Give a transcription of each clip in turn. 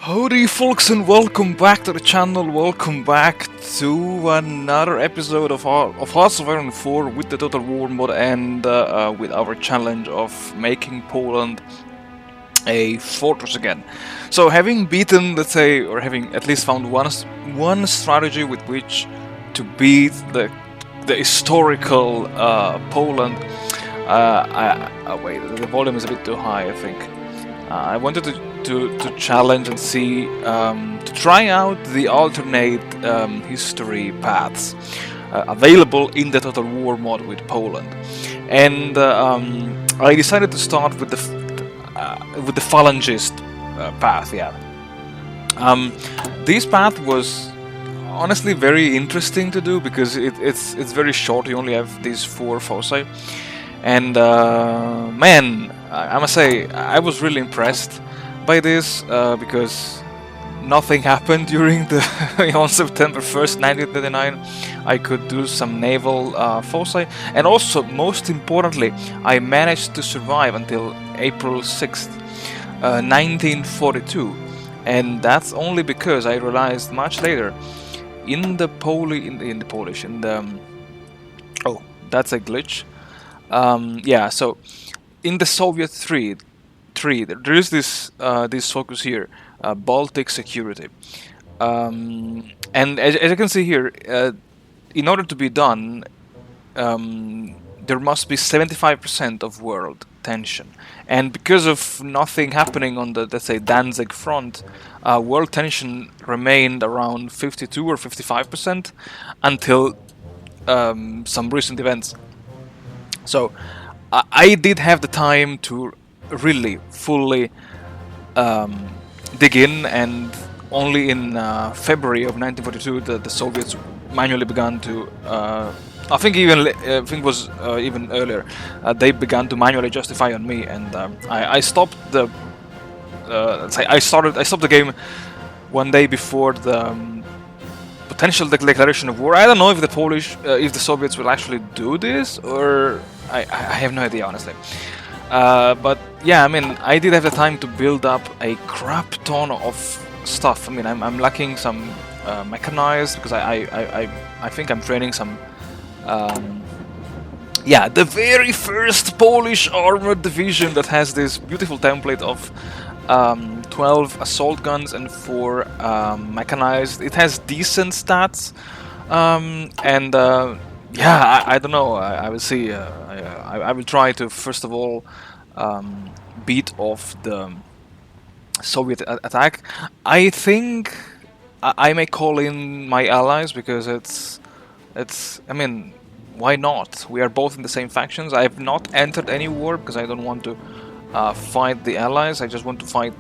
Howdy folks and welcome back to the channel, welcome back to another episode of Hearts of Iron 4 with the Total War mod and with our challenge of making Poland a fortress again. So having beaten, let's say, or having at least found one strategy with which to beat the historical Poland, wait, the volume is a bit too high, I think. I wanted to challenge and see, to try out the alternate history paths available in the Total War mod with Poland, and I decided to start with the Falangist path. Yeah, this path was honestly very interesting to do because it's very short. You only have these 4 foci, and man, I must say I was really impressed by this because nothing happened during the on September 1st, 1939. I could do some naval foci, and also, most importantly, I managed to survive until April 6th, 1942, and that's only because I realized much later in the Polish oh, that's a glitch. Yeah, so in the Soviet tree, there is this focus here, Baltic security, and as you can see here, in order to be done, there must be 75% of world tension, and because of nothing happening on the, let's say, Danzig front, world tension remained around 52 or 55% until some recent events. So I did have the time to really fully dig in, and only in February of 1942 the Soviets manually began to, I think it was even earlier, they began to manually justify on me, and I stopped the let's say I stopped the game one day before the potential declaration of war. I don't know if if the Soviets will actually do this, or I have no idea, honestly. But yeah, I mean, I did have the time to build up a crap ton of stuff. I mean, I'm lacking some mechanized, because I think I'm training some. Yeah, the very first Polish armored division that has this beautiful template of 12 assault guns and 4 mechanized. It has decent stats, and yeah, I don't know. I will see. I will try to first of all beat off the Soviet attack. I think I may call in my allies, because it's. I mean, why not? We are both in the same factions. I have not entered any war because I don't want to fight the allies. I just want to fight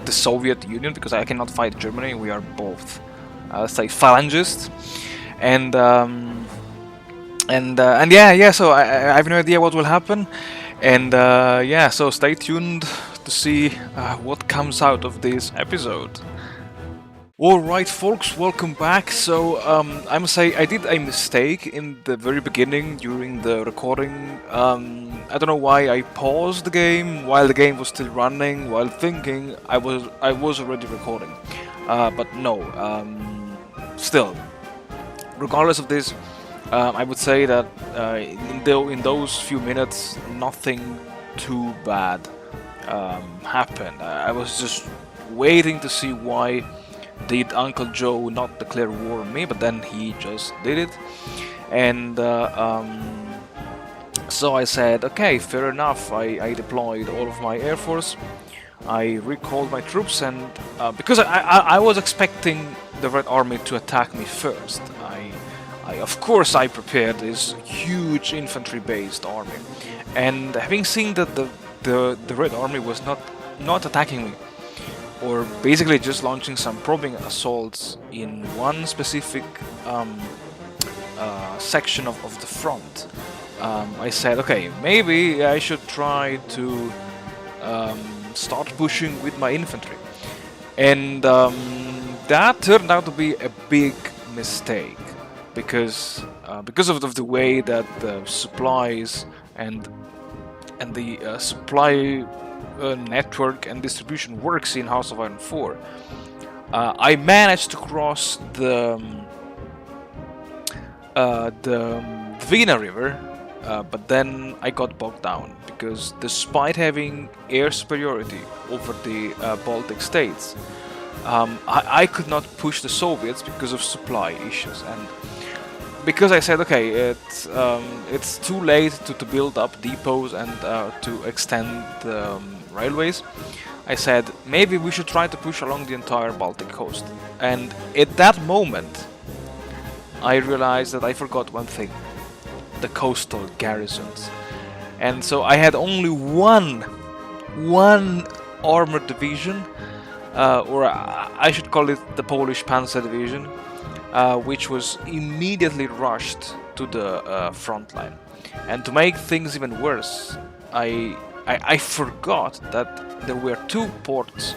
the Soviet Union, because I cannot fight Germany. We are both, let's say, Falangists, and yeah. So I have no idea what will happen, and yeah. So stay tuned to see what comes out of this episode. Alright folks, welcome back. So I must say I did a mistake in the very beginning during the recording. I don't know why I paused the game while the game was still running, while thinking I was already recording. But no, still, regardless of this, I would say that in those few minutes nothing too bad happened. I was just waiting to see why did Uncle Joe not declare war on me, but then he just did it, and so I said, okay, fair enough. I deployed all of my air force, I recalled my troops, and because I was expecting the Red Army to attack me first, of course I prepared this huge infantry-based army, and having seen that the Red Army was not attacking me, or basically just launching some probing assaults in one specific section of the front, I said, okay, maybe I should try to start pushing with my infantry, and that turned out to be a big mistake, because of the way that the supplies and the supply network and distribution works in House of Iron 4. I managed to cross the Dvina River, but then I got bogged down because despite having air superiority over the Baltic states, I could not push the Soviets because of supply issues, and because I said, okay, it's too late to build up depots and to extend the railways. I said maybe we should try to push along the entire Baltic coast, and at that moment I realized that I forgot one thing: the coastal garrisons. And so I had only one armored division, or I should call it the Polish Panzer Division, which was immediately rushed to the front line. And to make things even worse, I forgot that there were two ports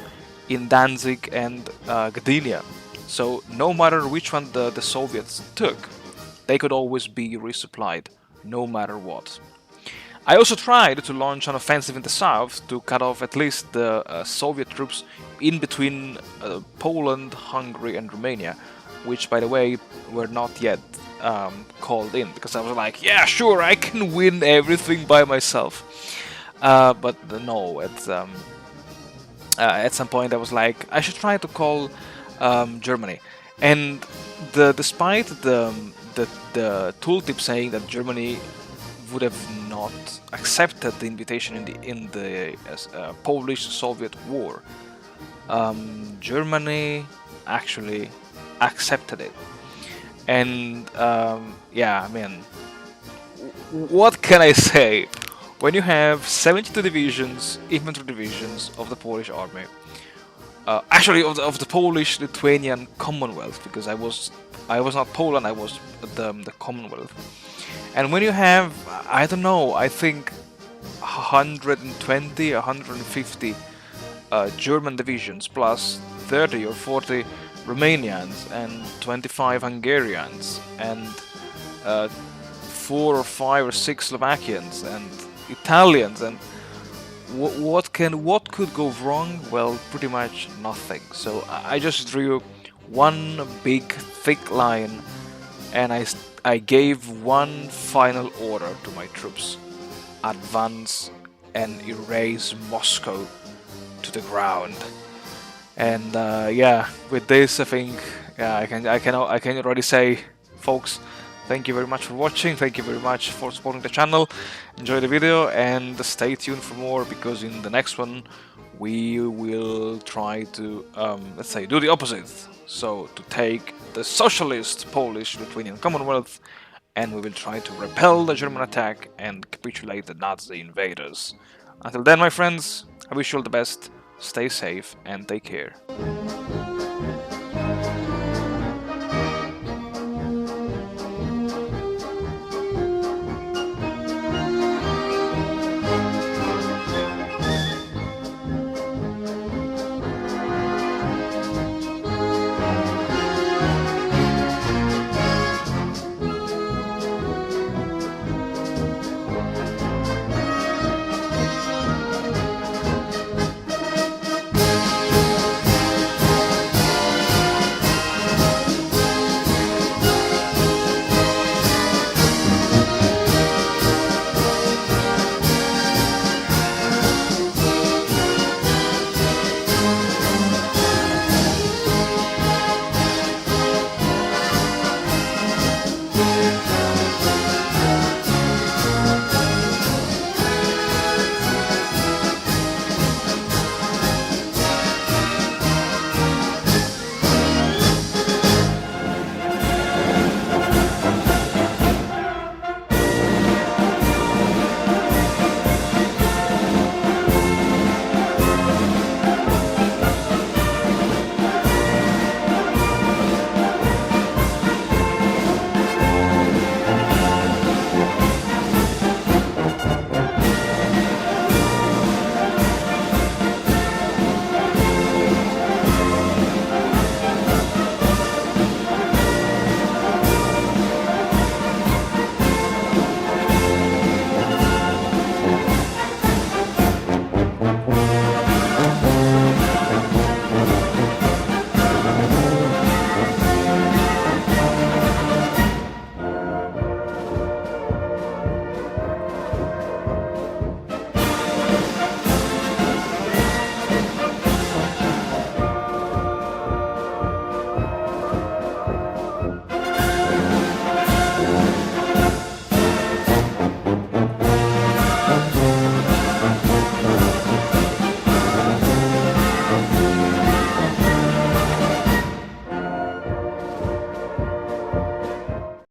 in Danzig and Gdynia. So no matter which one the Soviets took, they could always be resupplied, no matter what. I also tried to launch an offensive in the south to cut off at least the Soviet troops in between Poland, Hungary and Romania, which by the way were not yet called in, because I was like, yeah, sure, I can win everything by myself. But no, at some point I was like, I should try to call Germany. And despite the tooltip saying that Germany would have not accepted the invitation in the Polish-Soviet war, Germany actually accepted it. And yeah, I mean, what can I say? When you have 72 divisions, infantry divisions of the Polish army, actually of the Polish-Lithuanian Commonwealth, because I was not Poland, I was the Commonwealth. And when you have, I don't know, I think 120, 150 German divisions plus 30 or 40 Romanians and 25 Hungarians and 4 or 5 or 6 Slovakians and Italians, and what could go wrong? Well, pretty much nothing. So I just drew one big thick line, and I gave one final order to my troops: advance and erase Moscow to the ground. And yeah, with this, I think I can already say, folks, thank you very much for watching. Thank you very much for supporting the channel. Enjoy the video and stay tuned for more, because in the next one we will try to let's say do the opposite. So to take the socialist Polish-Lithuanian Commonwealth, and we will try to repel the German attack and capitulate the Nazi invaders. Until then, my friends, I wish you all the best. Stay safe and take care.